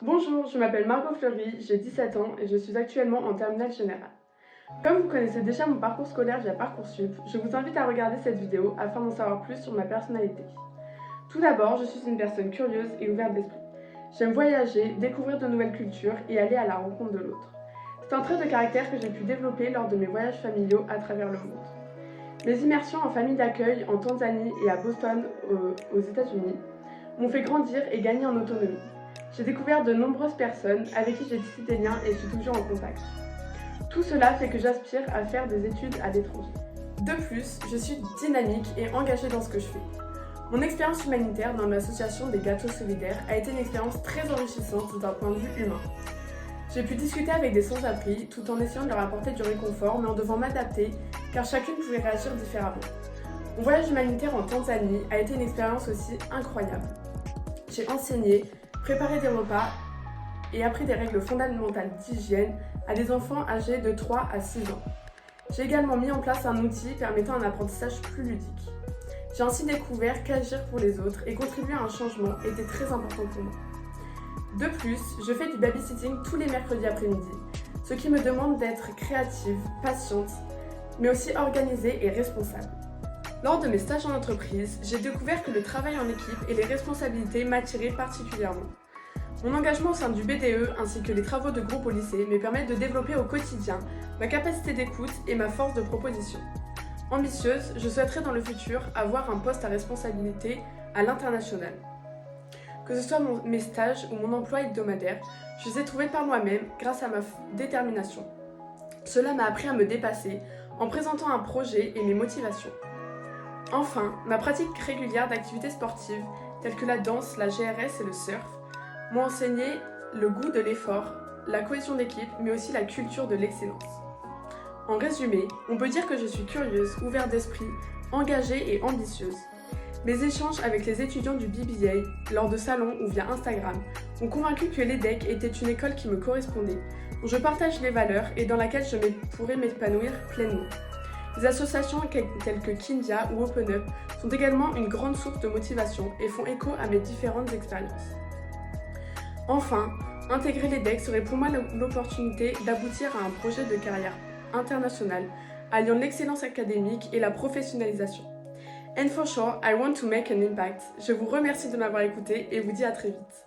Bonjour, je m'appelle Margot Fleury, j'ai 17 ans et je suis actuellement en terminale générale. Comme vous connaissez déjà mon parcours scolaire via Parcoursup, je vous invite à regarder cette vidéo afin d'en savoir plus sur ma personnalité. Tout d'abord, je suis une personne curieuse et ouverte d'esprit. J'aime voyager, découvrir de nouvelles cultures et aller à la rencontre de l'autre. C'est un trait de caractère que j'ai pu développer lors de mes voyages familiaux à travers le monde. Mes immersions en famille d'accueil en Tanzanie et à Boston aux États-Unis m'ont fait grandir et gagner en autonomie. J'ai découvert de nombreuses personnes avec qui j'ai tissé des liens et suis toujours en contact. Tout cela fait que j'aspire à faire des études à l'étranger. De plus, je suis dynamique et engagée dans ce que je fais. Mon expérience humanitaire dans l'association des gâteaux solidaires a été une expérience très enrichissante d'un point de vue humain. J'ai pu discuter avec des sans-abri tout en essayant de leur apporter du réconfort mais en devant m'adapter car chacune pouvait réagir différemment. Mon voyage humanitaire en Tanzanie a été une expérience aussi incroyable. J'ai enseigné, préparé des repas et appris des règles fondamentales d'hygiène à des enfants âgés de 3 à 6 ans. J'ai également mis en place un outil permettant un apprentissage plus ludique. J'ai ainsi découvert qu'agir pour les autres et contribuer à un changement était très important pour moi. De plus, je fais du babysitting tous les mercredis après-midi, ce qui me demande d'être créative, patiente, mais aussi organisée et responsable. Lors de mes stages en entreprise, j'ai découvert que le travail en équipe et les responsabilités m'attiraient particulièrement. Mon engagement au sein du BDE ainsi que les travaux de groupe au lycée me permettent de développer au quotidien ma capacité d'écoute et ma force de proposition. Ambitieuse, je souhaiterais dans le futur avoir un poste à responsabilité à l'international. Que ce soit mes stages ou mon emploi hebdomadaire, je les ai trouvés par moi-même grâce à ma détermination. Cela m'a appris à me dépasser en présentant un projet et mes motivations. Enfin, ma pratique régulière d'activités sportives telles que la danse, la GRS et le surf m'ont enseigné le goût de l'effort, la cohésion d'équipe, mais aussi la culture de l'excellence. En résumé, on peut dire que je suis curieuse, ouverte d'esprit, engagée et ambitieuse. Mes échanges avec les étudiants du BBA, lors de salons ou via Instagram, ont convaincu que l'EDEC était une école qui me correspondait, où je partage les valeurs et dans laquelle je pourrais m'épanouir pleinement. Les associations telles que Kindia ou OpenUp sont également une grande source de motivation et font écho à mes différentes expériences. Enfin, intégrer l'EDEC serait pour moi l'opportunité d'aboutir à un projet de carrière internationale, alliant l'excellence académique et la professionnalisation. And for sure, I want to make an impact. Je vous remercie de m'avoir écouté et vous dis à très vite.